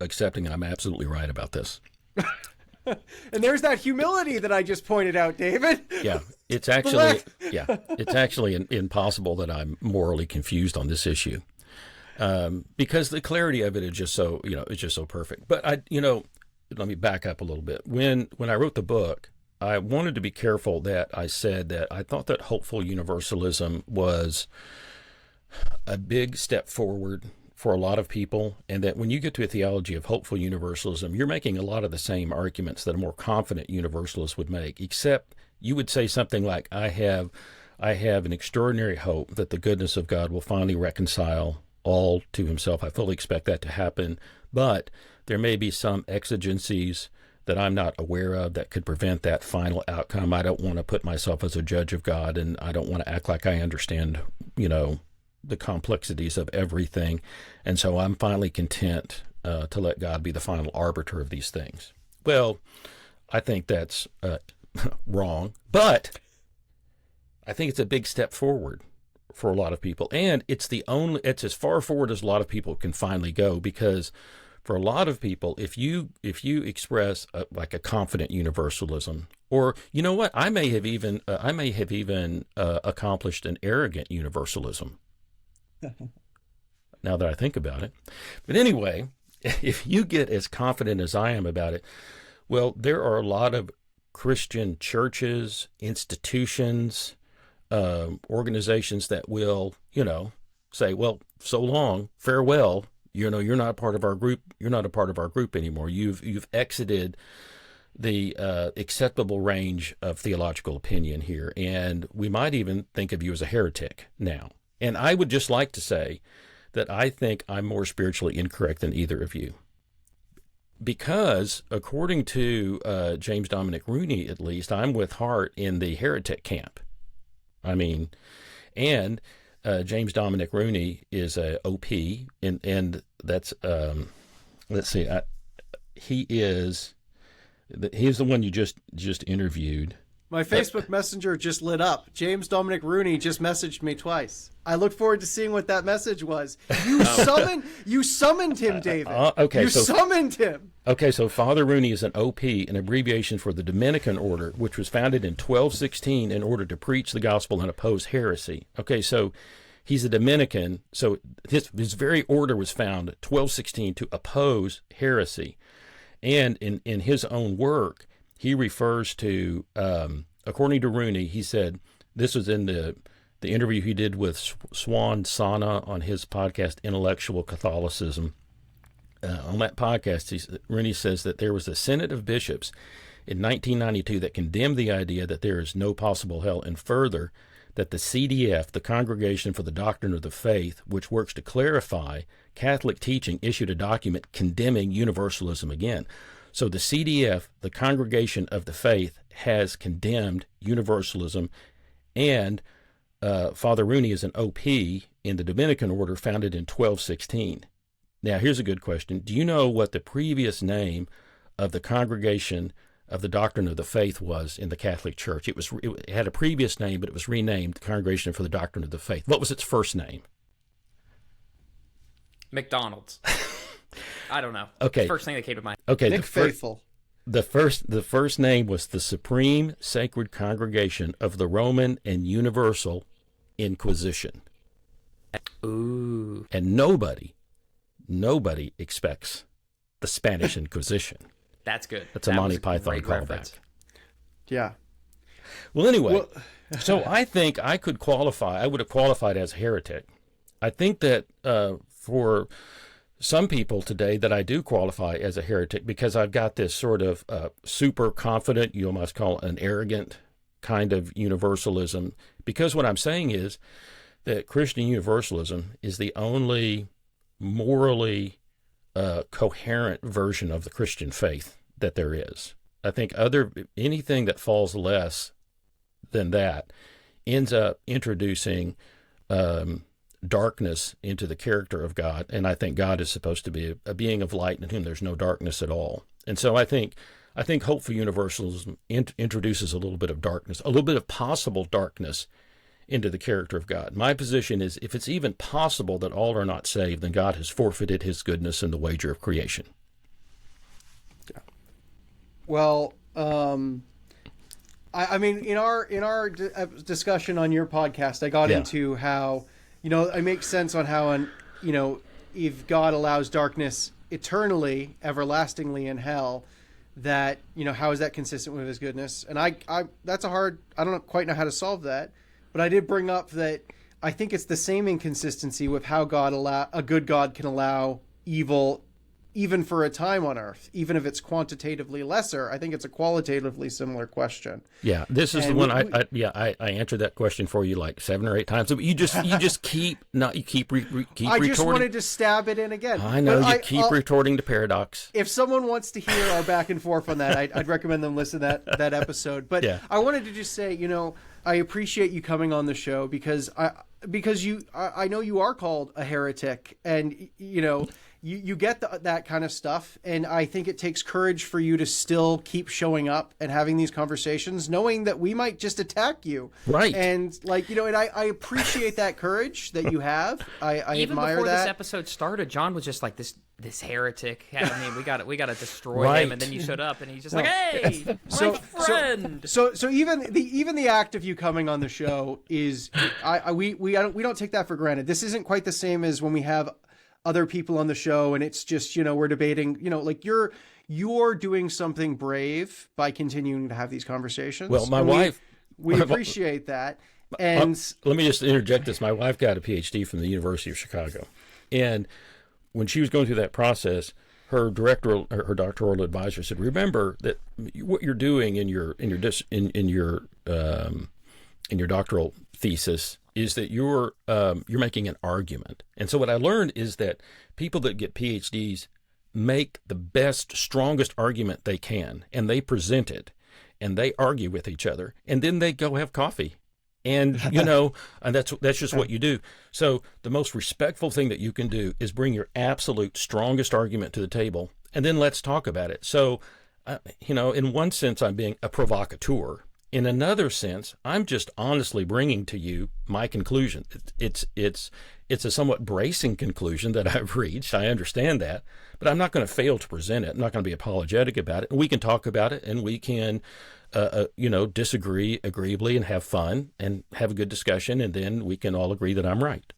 accepting I'm absolutely right about this. And there's that humility that I just pointed out, David. Yeah, it's actually impossible that I'm morally confused on this issue, because the clarity of it is just so it's just so perfect. But let me back up a little bit. When I wrote the book, I wanted to be careful that I said that I thought that hopeful universalism was a big step forward for a lot of people, and that when you get to a theology of hopeful universalism, you're making a lot of the same arguments that a more confident universalist would make, except you would say something like, I have an extraordinary hope that the goodness of God will finally reconcile all to himself. I fully expect that to happen, but there may be some exigencies that I'm not aware of that could prevent that final outcome. I don't want to put myself as a judge of God, and I don't want to act like I understand, the complexities of everything. And so I'm finally content to let God be the final arbiter of these things. Well, I think that's wrong, but I think it's a big step forward for a lot of people. And it's as far forward as a lot of people can finally go, because for a lot of people, if you express like a confident universalism, or I may have even accomplished an arrogant universalism. Now that I think about it. But anyway, if you get as confident as I am about it, well, there are a lot of Christian churches, institutions, organizations that will, say, well, so long, farewell. You're not a part of our group. You're not a part of our group anymore. You've exited the acceptable range of theological opinion here, and we might even think of you as a heretic now. And I would just like to say that I think I'm more spiritually incorrect than either of you. Because, according to James Dominic Rooney, at least, I'm with Hart in the heretic camp. I mean, and James Dominic Rooney is a OP, and that's, let's see, he's the one you just interviewed. My Facebook Messenger just lit up. James Dominic Rooney just messaged me twice. I look forward to seeing what that message was. You summoned him, David. Okay, so summoned him. Okay, so Father Rooney is an OP, an abbreviation for the Dominican order, which was founded in 1216 in order to preach the gospel and oppose heresy. Okay, so he's a Dominican, so his very order was found 1216 to oppose heresy. And in his own work, he refers to, according to Rooney, he said, this was in the interview he did with Swan Sana on his podcast, Intellectual Catholicism. On that podcast, Rooney says that there was a Synod of Bishops in 1992 that condemned the idea that there is no possible hell, and further, that the CDF, the Congregation for the Doctrine of the Faith, which works to clarify Catholic teaching, issued a document condemning universalism again. So the CDF, the Congregation of the Faith, has condemned universalism, and Father Rooney is an OP in the Dominican order founded in 1216. Now, here's a good question. Do you know what the previous name of the Congregation of the Doctrine of the Faith was in the Catholic Church? It had a previous name, but it was renamed the Congregation for the Doctrine of the Faith. What was its first name? McDonald's. I don't know. Okay. First thing that came to mind. Okay. Nick Faithful. The first name was the Supreme Sacred Congregation of the Roman and Universal Inquisition. Ooh. And nobody expects the Spanish Inquisition. That's good. That's a Monty Python callback. Reference. Yeah. Well, anyway, so I think I would have qualified as a heretic. I think that for some people today that I do qualify as a heretic because I've got this sort of super confident, you almost call it an arrogant kind of universalism, because what I'm saying is that Christian universalism is the only morally coherent version of the Christian faith that there is. I think anything that falls less than that ends up introducing darkness into the character of God, and I think God is supposed to be a being of light in whom there's no darkness at all. And so I think hopeful universalism introduces a little bit of darkness, a little bit of possible darkness into the character of God. My position is, if it's even possible that all are not saved, then God has forfeited his goodness in the wager of creation. Yeah. Well, I mean, in our discussion on your podcast, I got into how, it makes sense on how, if God allows darkness eternally, everlastingly in hell, that, how is that consistent with his goodness? And I don't quite know how to solve that. But I did bring up that I think it's the same inconsistency with how a good God can allow evil even for a time on earth, even if it's quantitatively lesser. I think it's a qualitatively similar question. Yeah, this is the one I answered that question for you like 7 or 8 times. You just keep retorting. I just wanted to stab it in again. I know, keep retorting to paradox. If someone wants to hear our back and forth on that, I'd recommend them listen to that episode. But yeah. I wanted to just say, I appreciate you coming on the show because I know you are called a heretic, and you get that kind of stuff, and I think it takes courage for you to still keep showing up and having these conversations, knowing that we might just attack you. Right. And and I appreciate that courage that you have. I Even admire before that. this episode started, John was just like this heretic. I mean, we got to destroy him, and then you showed up, and he's just like, "Hey, my friend." So even the act of you coming on the show is, we don't take that for granted. This isn't quite the same as when we have other people on the show and it's just, we're debating, like you're doing something brave by continuing to have these conversations. Well, my wife, we appreciate that. And let me just interject this. My wife got a PhD from the University of Chicago. And when she was going through that process, her doctoral advisor said, remember that what you're doing in your doctoral thesis is that you're making an argument. And so what I learned is that people that get PhDs make the best, strongest argument they can, and they present it, and they argue with each other, and then they go have coffee. And, and that's just what you do. So the most respectful thing that you can do is bring your absolute strongest argument to the table, and then let's talk about it. So, in one sense, I'm being a provocateur. In another sense, I'm just honestly bringing to you my conclusion. It's a somewhat bracing conclusion that I've reached. I understand that, but I'm not going to fail to present it. I'm not going to be apologetic about it. And we can talk about it, and we can, disagree agreeably and have fun and have a good discussion, and then we can all agree that I'm right.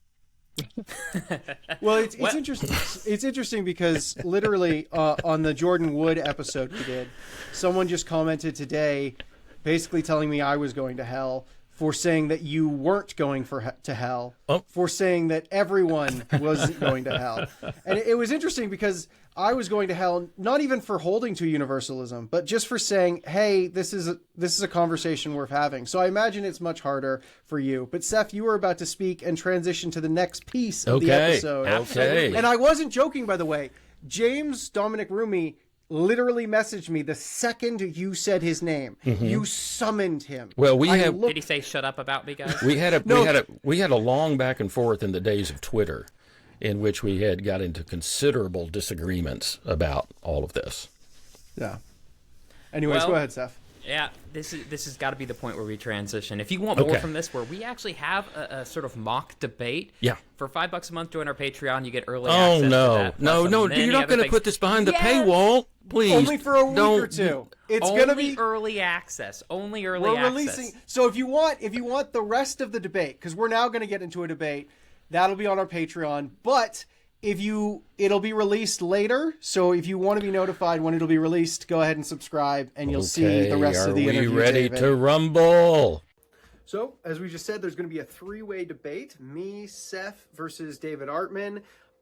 Well, it's interesting. It's interesting because literally on the Jordan Wood episode we did, someone just commented today, basically telling me I was going to hell for saying that you weren't going to hell, for saying that everyone wasn't going to hell. And it was interesting because I was going to hell, not even for holding to universalism, but just for saying, hey, this is a conversation worth having. So I imagine it's much harder for you. But Seth, you were about to speak and transition to the next piece of the episode. Absolutely. And I wasn't joking, by the way. James Dominic Rumi literally messaged me the second you said his name. Mm-hmm. You summoned him. Well, did he say "shut up" about me, guys? We had a long back and forth in the days of Twitter, in which we had got into considerable disagreements about all of this. Yeah. Anyways, go ahead, Seth. Yeah, this has got to be the point where we transition. If you want more from this, where we actually have a sort of mock debate. Yeah. For $5 a month, join our Patreon. You get early access to that. No, you're not going to put this behind the paywall, please. Only for a week or two. It's going to be early access. Only early access. We're releasing. So if you want the rest of the debate, because we're now going to get into a debate, that'll be on our Patreon. But it'll be released later. So if you want to be notified when it'll be released, go ahead and subscribe, and you'll see the rest of the interview. Are we ready to rumble? So, as we just said, there's going to be a three-way debate. Me, Seth versus David Artman.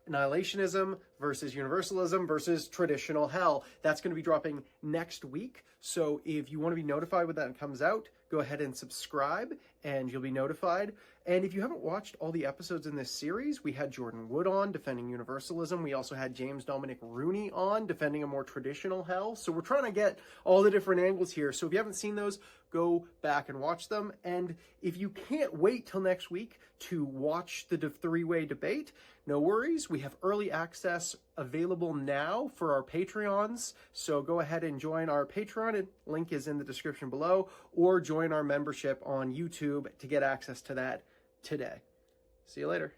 Annihilationism versus universalism versus traditional hell. That's going to be dropping next week. So if you want to be notified when that comes out, go ahead and subscribe and you'll be notified. And if you haven't watched all the episodes in this series, we had Jordan Wood on defending universalism. We also had James Dominic Rooney on defending a more traditional hell. So we're trying to get all the different angles here. So if you haven't seen those, go back and watch them. And if you can't wait till next week to watch the three-way debate, no worries. We have early access available now for our Patreons. So go ahead and join our Patreon. And link is in the description below, or join our membership on YouTube to get access to that today. See you later.